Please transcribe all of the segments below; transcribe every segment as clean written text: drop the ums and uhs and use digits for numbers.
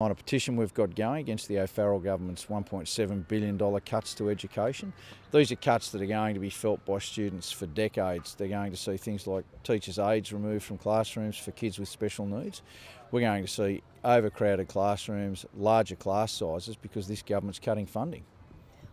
On a petition we've got going against the O'Farrell government's $1.7 billion cuts to education. These are cuts that are going to be felt by students for decades. They're going to see things like teachers' aides removed from classrooms for kids with special needs. We're going to see overcrowded classrooms, larger class sizes because this government's cutting funding.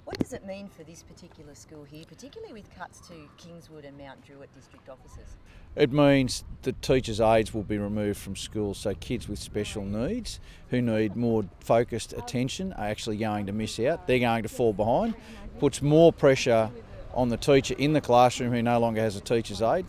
What does it mean for this particular school here, particularly with cuts to Kingswood and Mount Druitt district offices? It means that teachers' aides will be removed from schools, so kids with special needs who need more focused attention are actually going to miss out. They're going to fall behind. Puts more pressure on the teacher in the classroom who no longer has a teacher's aide.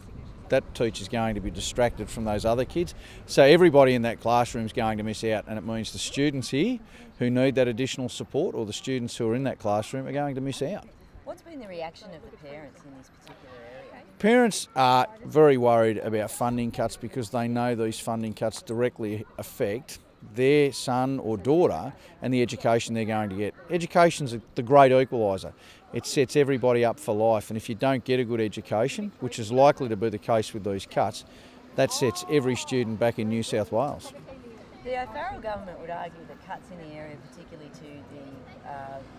That teacher's going to be distracted from those other kids. So everybody in that classroom is going to miss out, and it means the students here who need that additional support, or the students who are in that classroom, are going to miss out. What's been the reaction of the parents in this particular area? Parents are very worried about funding cuts because they know these funding cuts directly affect their son or daughter and the education they're going to get. Education's the great equaliser. It sets everybody up for life, and if you don't get a good education, which is likely to be the case with these cuts, that sets every student back in New South Wales. The O'Farrell government would argue that cuts in the area, particularly to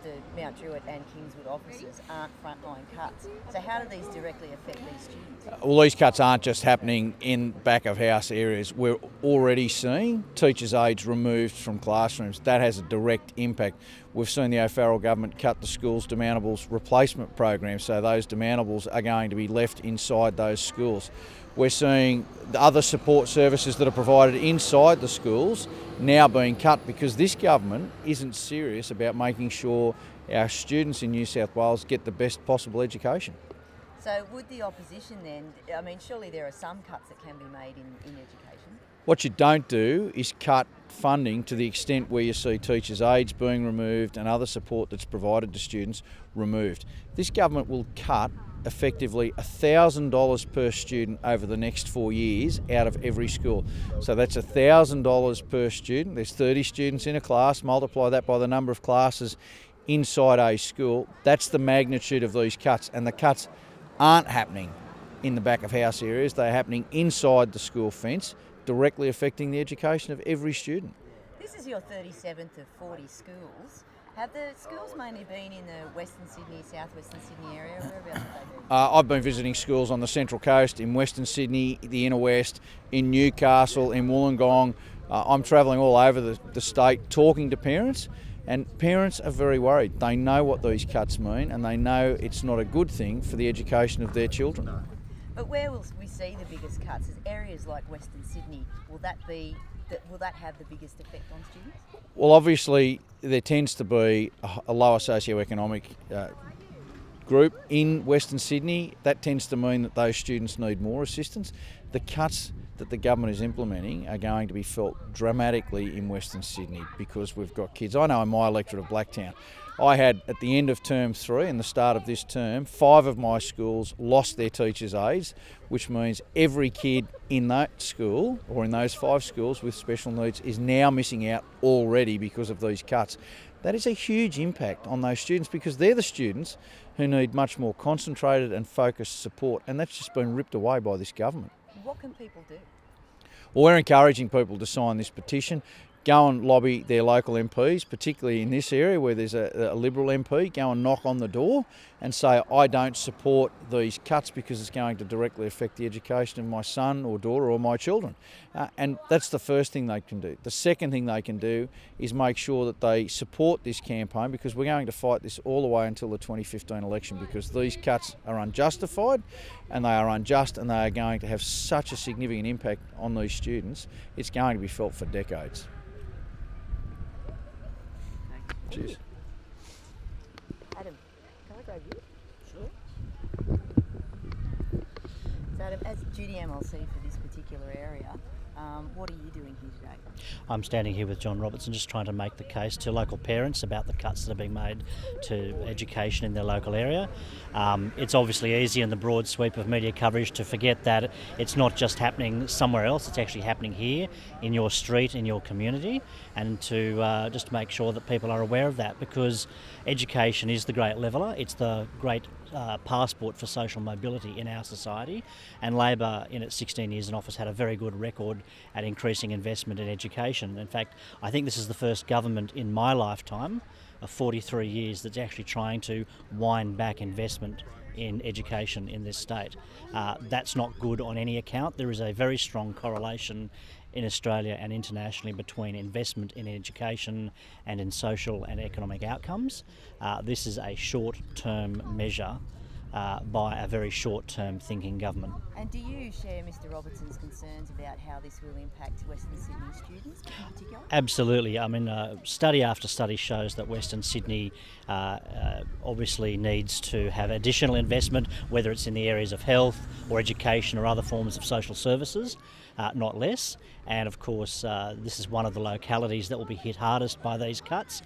the Mount Druitt and Kingswood offices, aren't frontline cuts. So how do these directly affect these students? Well, these cuts aren't just happening in back of house areas. We're already seeing teachers' aides removed from classrooms. That has a direct impact. We've seen the O'Farrell government cut the school's demountables replacement program, so those demountables are going to be left inside those schools. We're seeing the other support services that are provided inside the schools now being cut because this government isn't serious about making sure our students in New South Wales get the best possible education. So would the opposition then, I mean, surely there are some cuts that can be made in education? What you don't do is cut funding to the extent where you see teachers' aides being removed and other support that's provided to students removed. This government will cut effectively $1,000 per student over the next 4 years out of every school. So that's $1,000 per student. There's 30 students in a class, multiply that by the number of classes inside a school. That's the magnitude of these cuts, and the cuts aren't happening in the back of house areas. They're happening inside the school fence, directly affecting the education of every student. This is your 37th of 40 schools. Have the schools mainly been in the Western Sydney, South-Western Sydney area? Whereabouts have they been? I've been visiting schools on the Central Coast, in Western Sydney, the Inner West, in Newcastle, in Wollongong. I'm travelling all over the state talking to parents, and parents are very worried. They know what these cuts mean, and they know it's not a good thing for the education of their children. But where will we see the biggest cuts? Is areas like Western Sydney, will that have the biggest effect on students? Well, obviously there tends to be a lower socioeconomic group in Western Sydney. That tends to mean that those students need more assistance. The cuts that the government is implementing are going to be felt dramatically in Western Sydney because we've got kids. I know in my electorate of Blacktown, I had, at the end of term 3 and the start of this term, 5 of my schools lost their teachers' aides, which means every kid in that school, or in those 5 schools with special needs, is now missing out already because of these cuts. That is a huge impact on those students because they're the students who need much more concentrated and focused support, and that's just been ripped away by this government. What can people do? Well, we're encouraging people to sign this petition. Go and lobby their local MPs, particularly in this area where there's a Liberal MP. Go and knock on the door and say, I don't support these cuts because it's going to directly affect the education of my son or daughter or my children. And that's the first thing they can do. The second thing they can do is make sure that they support this campaign, because we're going to fight this all the way until the 2015 election, because these cuts are unjustified and they are unjust, and they are going to have such a significant impact on these students. It's going to be felt for decades. Cheers. Adam, can I grab you? Sure. So Adam, as duty MLC for this particular area, what are you doing here today? I'm standing here with John Robertson, just trying to make the case to local parents about the cuts that are being made to education in their local area. It's obviously easy in the broad sweep of media coverage to forget that it's not just happening somewhere else, it's actually happening here in your street, in your community, and to just make sure that people are aware of that, because education is the great leveller, it's the great passport for social mobility in our society, and Labor in its 16 years in office had a very good record at increasing investment in education. In fact, I think this is the first government in my lifetime of 43 years that's actually trying to wind back investment in education in this state. That's not good on any account. There is a very strong correlation in Australia and internationally between investment in education and in social and economic outcomes. This is a short-term measure by a very short-term thinking government. And do you share Mr Robertson's concerns about how this will impact Western Sydney students in particular? Absolutely. I mean, study after study shows that Western Sydney obviously needs to have additional investment, whether it's in the areas of health or education or other forms of social services, not less. And of course, this is one of the localities that will be hit hardest by these cuts.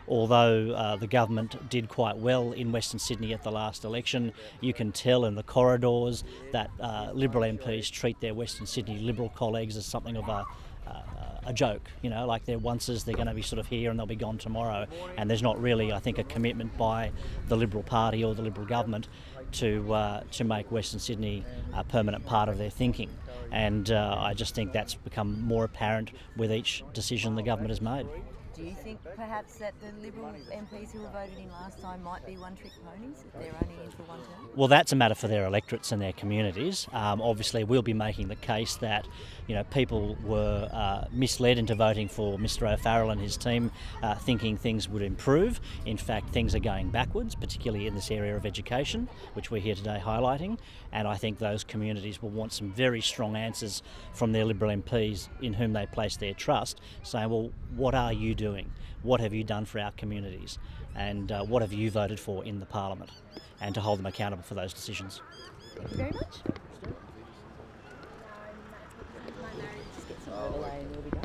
Although the government did quite well in Western Sydney at the last election, you can tell in the corridors that Liberal MPs treat their Western Sydney Liberal colleagues as something of a joke, you know, like they're onces, they're going to be sort of here and they'll be gone tomorrow. And there's not really, I think, a commitment by the Liberal Party or the Liberal government to make Western Sydney a permanent part of their thinking. And I just think that's become more apparent with each decision the government has made. Do you think perhaps that the Liberal MPs who were voted in last time might be one-trick ponies if they're only in for one term? Well, that's a matter for their electorates and their communities. Obviously, we'll be making the case that, you know, people were misled into voting for Mr O'Farrell and his team, thinking things would improve. In fact, things are going backwards, particularly in this area of education, which we're here today highlighting. And I think those communities will want some very strong answers from their Liberal MPs in whom they place their trust, saying, well, what are you doing? What have you done for our communities? And what have you voted for in the Parliament? And to hold them accountable for those decisions. Thank you very much.